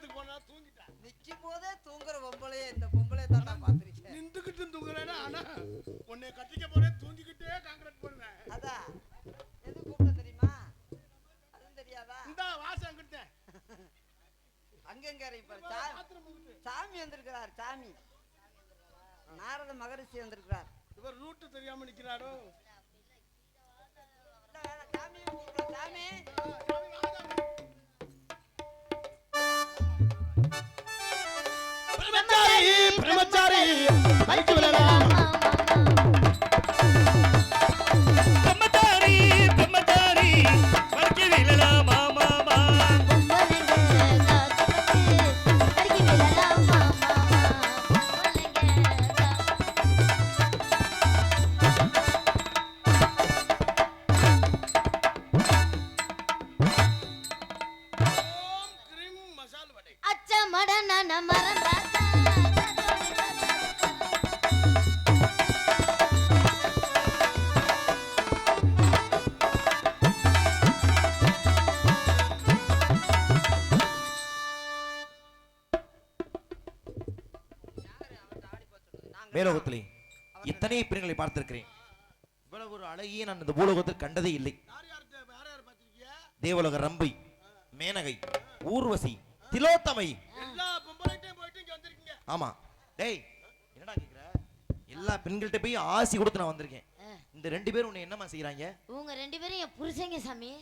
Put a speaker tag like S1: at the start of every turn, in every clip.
S1: கல்யாணத்துக்கு போனா தூங்கிட்டா.
S2: நிக்கும் போதே தூங்குற பொம்பளையே இந்த பொம்பளைய தான் நான் பாத்திருக்கேன்.
S1: நின்றுகிட்டு தூங்குறேன்னா ஆனா உன்னை கட்டிக்க போறேன் தூங்கிக்கிட்டே காங்கிரட் போடுவேன்.
S2: அதான் எது கூப்பிட தெரியுமா? அதுவும் தெரியாதா?
S1: இந்த வாசம் கிட்ட
S2: அங்கங்க சாமி வந்திருக்கிறார். சாமி நாரத மகரிஷி வந்திருக்கிறார்.
S1: இவர் ரூட்டு தெரியாம நிக்கிறாரோ?
S2: சாமி சாமி
S1: பிரம்மச்சாரி பிரம்மச்சாரி அழைத்து விடலாம்.
S3: பிரம்மச்சாரி பிரம்மச்சாரி அழைத்து விடலாம். மாமா
S4: மேலோகத்திலே இத்தனை பெண்களை பார்த்திருக்கிறேன். இவ்வளவு ஒரு அழகிய நான் இந்த பூலோகத்தில் கண்டதே இல்லை. தேவலோக ரம்பை, மேனகை, ஊர்வசி, திலோத்தமை. ஆமா டேய் என்னடா கேக்குற? எல்லா பெண்கள்கிட்ட போய் ஆசி கொடுத்து நான் வந்திருக்கேன். இந்த ரெண்டு பேரும் உன்னை என்னமா செய்யறாங்க?
S5: உங்க ரெண்டு பேரும் என் புருஷங்க சாமி.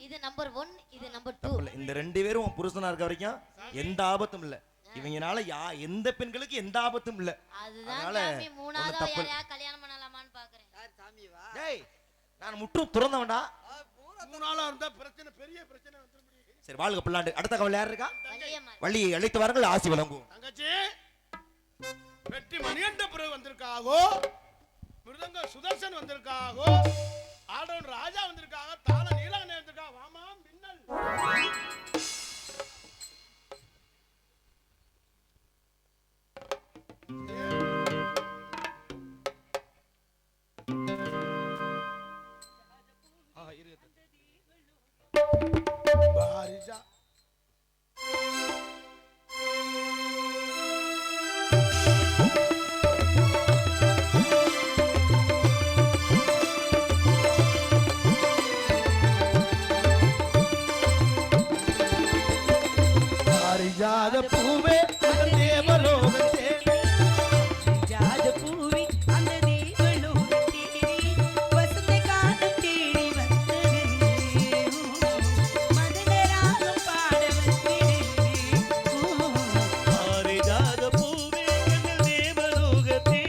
S5: இது நம்பர் 1, இது நம்பர் 2.
S4: இந்த ரெண்டு பேரும் உன் புருஷனா இருக்க வரைக்கும் எந்த ஆபத்தும் இல்ல. இவங்கனால எந்த பெண்களுக்கு எந்த ஆபத்தும் இல்ல.
S5: அதனால மூணாவது யாரையா கல்யாணம் பண்ணலாமான்னு பாக்குறேன்.
S2: யார் சாமிவா?
S4: டேய் நான் முற்றும் துறந்தவன்டா.
S1: மூணாளா இருந்தா பிரச்சனை பெரிய பிரச்சனை வந்துரும்.
S4: சரி வாழ்க பிள்ளாண்டு. அடுத்த கவலை யார் இருக்கா? வள்ளியை அழைத்து வாருங்கள், ஆசி வழங்குவோம்.
S1: தங்கச்சி வெற்றி மணிகண்டபுரம் வந்திருக்காகோ, மிருதங்க சுதர்சன் வந்திருக்காகோ, ஆடவன் ராஜா வந்திருக்காங்க, தாள நீலகண்டன் வந்திருக்காங்க. வாமா மின்னல். பாரிஜா பாரிஜாத பூவே தேவலோகத்தே
S6: ஜாத பூவி அந்த தேவலோகத்தே வசந்த காலம் தேடி வந்தது மதனராகம் பாட வந்தது
S3: பாரிஜாத பூவே அந்த தேவலோகத்தே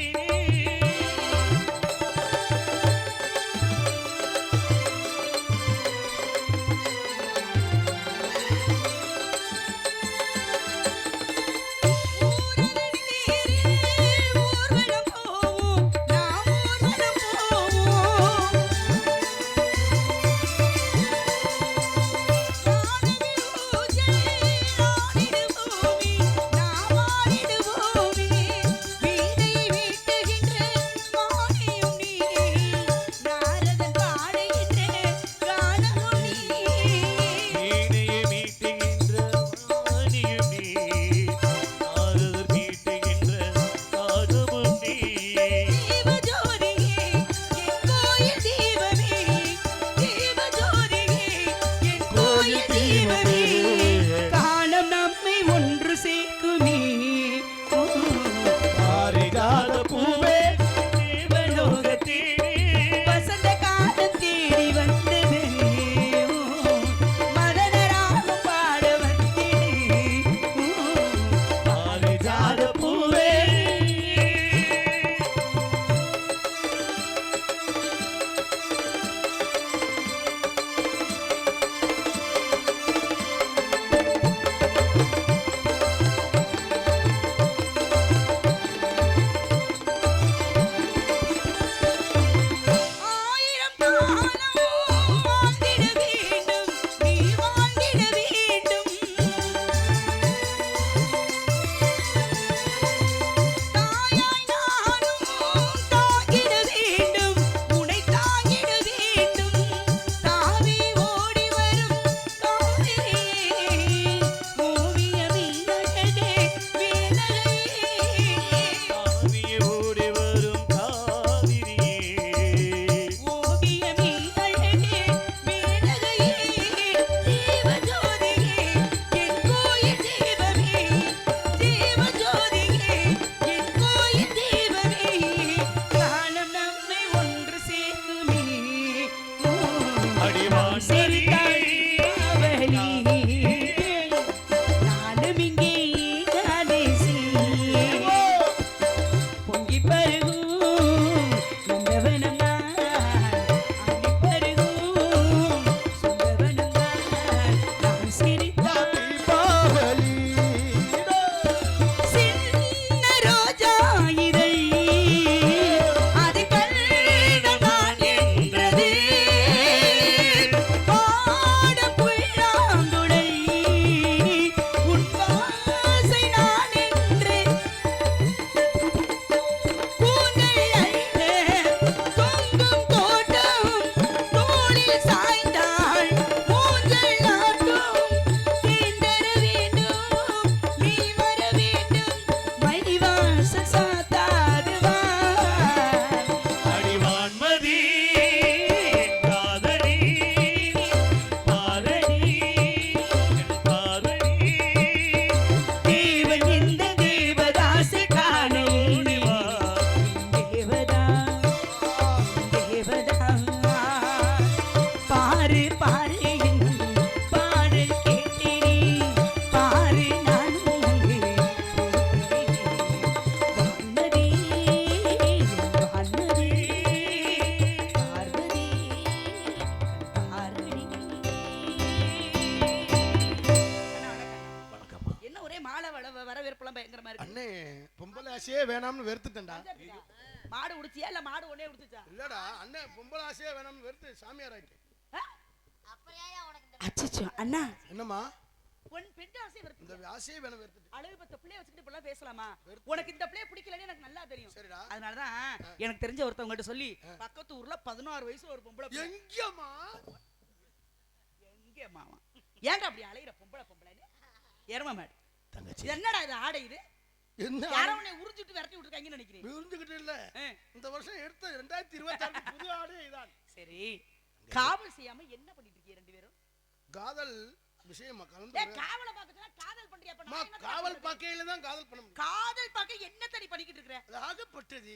S1: ஆசையே வேணாம்னு வெறுத்துட்டேன்டா.
S6: மாடு உடுத்தியா இல்ல மாடு ஒண்ணே உடுத்துச்சா?
S1: இல்லடா அண்ணன் பொம்பளை ஆசையே வேணாம்னு வெறுத்து சாமியார் ஆயிட்டேன்.
S5: அப்புறம் உனக்கு இந்த
S6: அச்சச்சோ அண்ணா
S1: என்னம்மா
S6: உன் பெண் ஆசை வருது.
S1: இந்த ஆசையே வேணாம் வெறுத்துட்டேன்.
S6: அழகு பத்த பிள்ளைய வச்சுக்கிட்டு இப்பெல்லாம் பேசலாமா? உனக்கு இந்த பிள்ளைய பிடிக்கலன்னு எனக்கு நல்லா தெரியும்.
S1: சரிடா.
S6: அதனாலதான் எனக்கு தெரிஞ்ச ஒருத்தவங்ககிட்ட சொல்லி பக்கத்து ஊர்ல 16 வயசுல ஒரு பொம்பளை பிள்ளை.
S1: எங்கம்மா
S6: எங்க மாமா ஏன்டா அப்படி அலையிற பொம்பளைன்னு? எருமை மாடு
S4: தங்கச்சி
S6: இது என்னடா இது ஆடை இது?
S1: என்ன
S6: யாரோ உன்னை உறிஞ்சிட்டு விரட்டி விட்டுருக்காங்கன்னு நினைக்கிறேன்.
S1: விருந்துகிட்டு இல்ல இந்த வருஷம் எடுத்த 2026 புது ஆடே இதான்.
S6: சரி காவல் செய்யாம என்ன பண்ணிட்டு இருக்கீங்க ரெண்டு பேரும்?
S1: காதல் விஷயமா கலந்து
S6: காவலை பார்க்கறதுனா காதல் பண்றியா? அப்ப நான் என்ன
S1: காவல் பாக்கையில தான் காதல் பண்ண முடியும்.
S6: காதல் பார்க்க என்ன தடி பண்ணிக்கிட்டு இருக்கற?
S1: அது ஆகப்பட்டது.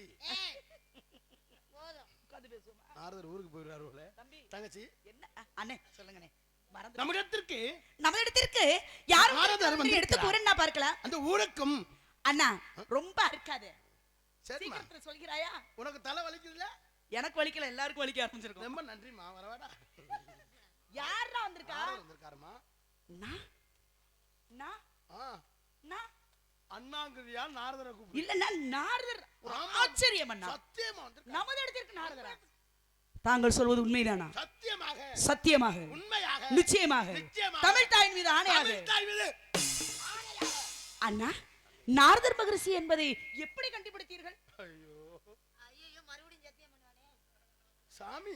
S5: போதும்
S6: உட்கார்ந்து பேசுவோமா?
S1: நாரதர் ஊருக்கு போயிடுறாருல.
S6: தம்பி
S1: தங்கச்சி
S6: என்ன அண்ணே சொல்லுங்கண்ணே. மறந்து
S1: நம்மிடத்திற்கு
S6: யாரும்
S1: நாரதர் வந்து
S6: எடுத்து போறேன் நான் பார்க்கலாம்.
S1: அந்த ஊருக்கும்
S6: அண்ணா ரொம்ப இருக்காதே.
S1: சரிம்மா
S6: சீக்கிரத்துல சொல்கிறாயா?
S1: உனக்கு தலை வலிக்குதுல?
S6: எனக்கு வலிக்கல எல்லாருக்கும் வலிக்க ஆரம்பிச்சிருக்கும்.
S1: ரொம்ப நன்றிமா. வரவாடா.
S6: யாரா வந்திருக்கா?
S1: யார் வந்திருக்காருமா? அண்ணாங்கிறியா நாரதரை கூப்பிடு.
S6: இல்ல நாரதர் ஆச்சரியம் அண்ணா.
S1: சத்தியமா வந்திருக்காரு.
S6: நமது இடத்திற்கு நாரதரா? தாங்கள் சொல்வது உண்மைதானா?
S1: சத்தியமாக
S6: சத்தியமாக
S1: உண்மையாக
S6: நிச்சயமாக தமிழ் தாயின் மீது ஆணையாக.
S1: தமிழ் தாய் மீது
S6: அண்ணா நாரதர் மகரிஷி என்பதை எப்படி கண்டுபிடித்தீர்கள்?
S1: ஐயோ
S5: ஐயோ மறுபடியும் சத்தியம் பண்ணுவானே.
S1: சாமி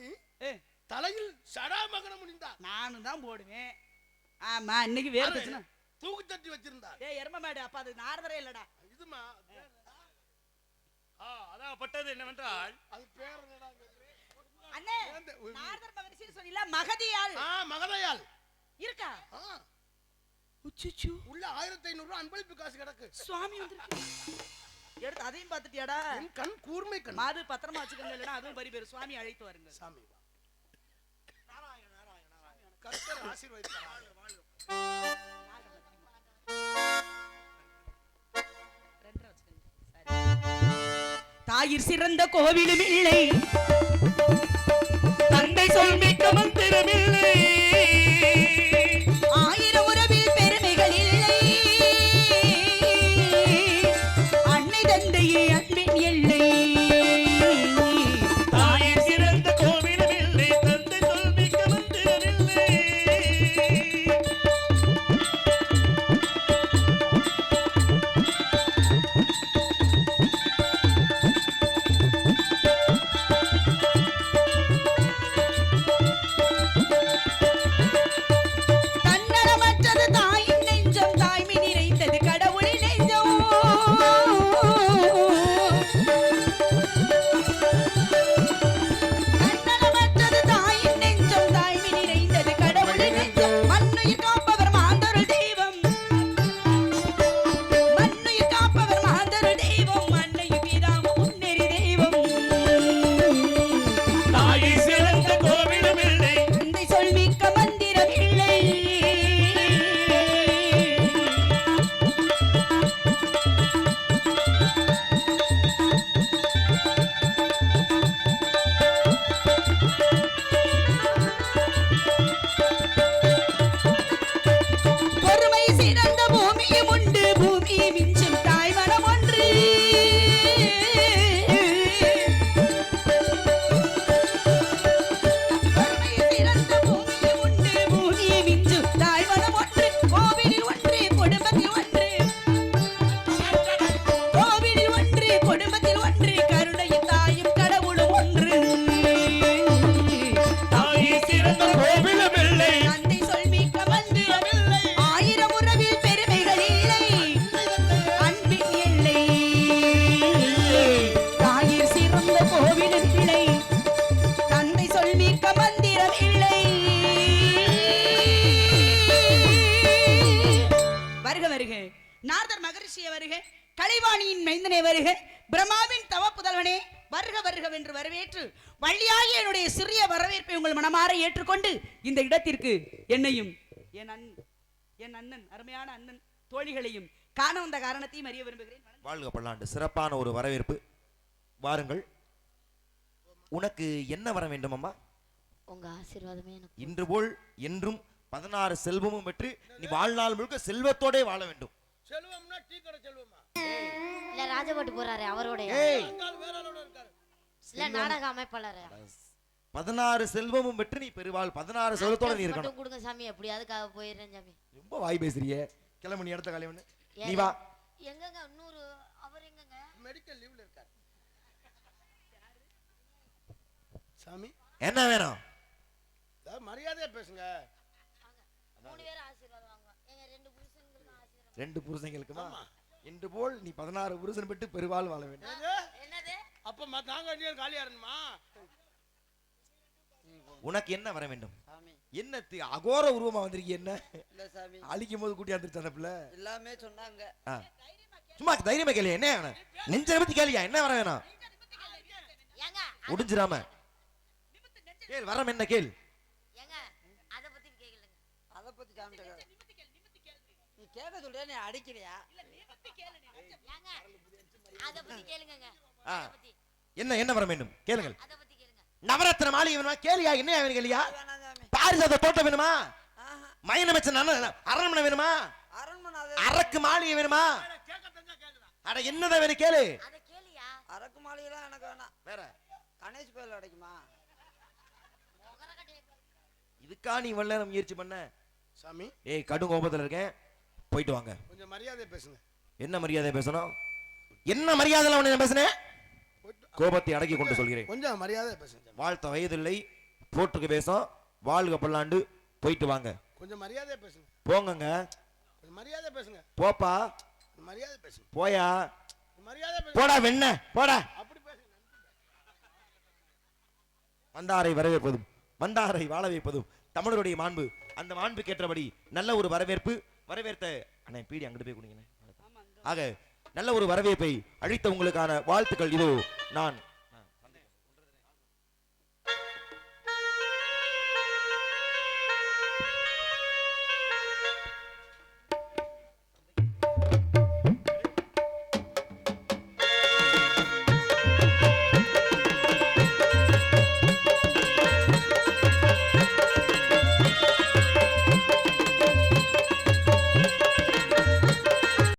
S1: தலையில் சடாமகனம் முடிந்தார்.
S6: நானும் தான் போடுவேன். ஆமா இன்னைக்கு வேற பிரச்சனை.
S1: தூக்கு தட்டி வச்சிருந்தார்.
S6: எருமை மாடு அப்ப அது நாரதரே இல்லடா.
S1: இதுமா
S3: அதாகப்பட்டது என்னவென்றால்
S1: அது பேர் என்னடா?
S6: அண்ணே நாரதர் மகரிஷின்னு சொன்னீல மகதியால்.
S1: மகதையால்
S6: இருக்கா?
S1: உள்ள 1500 ரூபாய் அன்பளிப்பு காசு கிடக்கு.
S6: சுவாமி வந்திருக்கு. எடுத்து அதையும் பாத்துட்டியாடா?
S1: என் கண் கூர்மை கண்.
S6: மாது பத்திரமா வச்சுக்கங்க இல்லனா அதுவும் பரி பேரு. சுவாமி அழைத்து வருங்க.
S1: சாமி கர்த்தர் ஆசீர்வதிப்பார்.
S6: தாயிற் சிறந்த கோவிலும் இல்லை,
S3: தந்தை சொல் மிக்க மந்திரமில்லை,
S6: ஆயிரம் உறவில் பெருமைகள் இல்லை, அன்னை தந்தையே அன்பின் எல்லை.
S3: தாயின் சிறந்த கோவிலும் இல்லை, தந்தை சொல் மிக்க மந்திரமில்லை.
S6: தன்னலமற்றது தாயின் நெஞ்சம், தாய்மை நிறைந்தது கடவுளின் நெஞ்சம். தன்னலமற்றது தாயின் நெஞ்சம், தாய்மை நிறைந்தது கடவுளின் நெஞ்சம். மண்ணுயிர் காப்பவர் மாந்தருள் தெய்வம், மண்ணுயிர் காப்பவர் மாந்தருள் தெய்வம், அன்னையும் பிதாவும் முன்னேறி தெய்வம்.
S3: தாயின் சிறந்த கோவிலும் இல்லை,
S6: தந்தை சொல் மிக்க மந்திரம் இல்லை. பொறுமை சிறந்த பூமியும் உண்டு, பூமியை மிஞ்சும் தாய் மனம் ஒன்று. பொறுமை சிறந்த பூமியும் உண்டு, பூமியை மிஞ்சும் தாய் மனம் ஒன்று. கோவிலில் ஒன்று, குடும்பத்தில் ஒன்று, கோவிலில் ஒன்று, குடும்பத்தில் ஒன்று, கருணையின் தாயும் கடவுளும் ஒன்று.
S3: தாயின் சிறந்த கோவிலும் இல்லை,
S6: தந்தை சொல் மிக்க மந்திரம் இல்லை, ஆயிரம் உறவில் பெருமைகள் இல்லை, அன்பின் எல்லை. தாயிற் சிறந்த கோவிலும் இல்லை, தந்தை சொல் மிக்க மந்திரம் இல்லை. வருக வருக நாரதர் மகரிஷிய வருக, கலைவாணியின் மைந்தனே வருக, பிரம்மாவின் தவ புதல்வனே வருக வருகவென்று வரவேற்று வள்ளியாகிய என்னுடைய சிறிய வரவேற்பை உங்கள் மனமாற ஏற்றுக்கொண்டு இந்த இடத்திற்கு என்னையும் என் அண்ணன் அருமையான அண்ணன் தோழிகளையும் காண வந்த காரணத்தையும் அறிய விரும்புகிறேன்.
S4: வாழ்க பல்லாண்டு. சிறப்பான ஒரு வரவேற்பு. வாருங்கள். உனக்கு என்ன வர வேண்டும் அம்மா?
S5: உங்க ஆசீர்வாதமே எனக்கு
S4: இன்று போல் என்றும் 16 செல்வமும் பெற்று நீ வாழ்நாள் முழுக்க செல்வத்தோடே வாழ வேண்டும்.
S1: செல்வம்னா டீ கடை செல்வமா?
S5: இல்ல ராஜபாட்டு போறாரு அவரோட
S4: ஏய்
S1: அந்த ஆள் வேற ஆளோட இருக்காரு.
S5: இல்ல நாடக அமைப்பாளர்
S4: 16 செல்வமும் பெற்று நீ பெருவாள் 16 செல்வத்தோட நீ இருக்கணும்.
S5: மட்டும் கொடுங்க சாமி எப்படியாவது போயிடுறேன் சாமி.
S4: ரொம்ப வாய் பேசுறியே. கிளம்பு நீ இடத்த காலி பண்ணு. நீ
S5: ஏங்க,
S4: வா.
S5: எங்கங்க இன்னொரு அவர் எங்கங்க?
S1: மெடிக்கல் லீவ்ல இருக்காரு. சாமி
S4: என்ன வேணும்?
S1: மரியாதையா பேசுங்க.
S5: மூணு பேரும் ஆசீர்வாதம் வாங்க. எங்க ரெண்டு புருஷங்களுக்கும் ஆசீர்வாதம்.
S4: 2 புருஷங்களுக்குமா? இன்று போல் நீ 16 புருஷன் பெற்று பெருவாள் வாழ வேண்டும்.
S5: என்னது?
S1: அப்ப நாங்க அடியே காலியா இருந்துமா?
S4: உனக்கு என்ன வர வேண்டும்?
S2: சாமி
S4: என்ன அகோர உருவமா வந்திருக்கீ? என்ன
S2: இல்ல சாமி
S4: அழிக்கும் போது கூட்டி வந்துருச்சு அந்த பிள்ளை.
S2: எல்லாமே சொன்னாங்க.
S4: சும்மா தைரியமா கேளியா? என்ன வேணும்? நெஞ்ச பத்தி கேளியா? என்ன வர வேணும்?
S5: ஏங்க
S4: முடிஞ்சிராம கேள். வரம் என்ன கேள்?
S5: ஏங்க அத பத்தி கேக்கலங்க.
S2: அத பத்தி காமிட்டா நீ கேட்க சொல்றியா நீ அடிக்கிறியா?
S5: ஏங்க அத பத்தி கேளுங்கங்க.
S4: ஆ.
S5: அத பத்தி
S4: என்ன என்ன வர வேண்டும்? கேளுங்கள்.
S5: அத பத்தி கேளுங்க.
S4: நவரத்ன மாளிகை வேணுமா? கேளியா? என்ன வேணும் கேளியா?
S2: வேணாம் சாமி.
S4: பாரிசாத தோட்டம் வேணுமா?
S2: ஆஹா
S4: மயனமெச்ச அரண்மனை வேணுமா?
S2: அரண்மனை
S4: அரக்கு மாளிகை வேணுமா?
S1: கேட்க தெரிஞ்சா கேளுடா.
S4: அட என்னதான் வேணும் கேளு.
S5: அத கேளியா?
S2: அரக்கு மாளிகைலாம் எனக்கு வேணாம்.
S4: வேற
S2: கணேஷ் கோயில் அடைக்குமா?
S4: இதுக்கா நீ இவ்வளவு நேரம் முயற்சி பண்ண?
S1: சாமி
S4: ஏய் கடும் கோபத்துல இருக்கேன். போயிட்டு வாங்க.
S1: கொஞ்சம் மரியாதையா பேசுங்க.
S4: என்ன மரியாதை பேசணும்? என்ன மரியாதை உன்னை பேசுனேன்?
S1: போயிட்டு
S4: கோபத்தை அடக்கி கொண்டு சொல்கிறேன்.
S1: கொஞ்சம் மரியாதையா பேசுங்க சாமி.
S4: வாழ்த்த வயதில்லை போட்டுக்கு பேசும். வாழ்க பல்லாண்டு. போயிட்டு வாங்க.
S1: கொஞ்சம் மரியாதையா பேசுங்க.
S4: போங்கங்க.
S1: கொஞ்சம் மரியாதையா பேசுங்க.
S4: போப்பா.
S1: கொஞ்சம் மரியாதை பேசுங்க.
S4: போயா.
S1: மரியாதையா பேசுங்க.
S4: போடா வெண்ண போடா.
S1: அப்படி பேசுங்க.
S4: வந்தாரை வரவேற்பதும் வந்தாரை வாழ வைப்பதும் தமிழருடைய மாண்பு. அந்த மாண்புக்கு ஏற்றபடி நல்ல ஒரு வரவேற்த்த அண்ணே பீடி அங்கிட்டு போய் குடிங்க. ஆக நல்ல ஒரு வரவேற்பை அளித்த உங்களுக்கான வாழ்த்துக்கள் இதோ நான்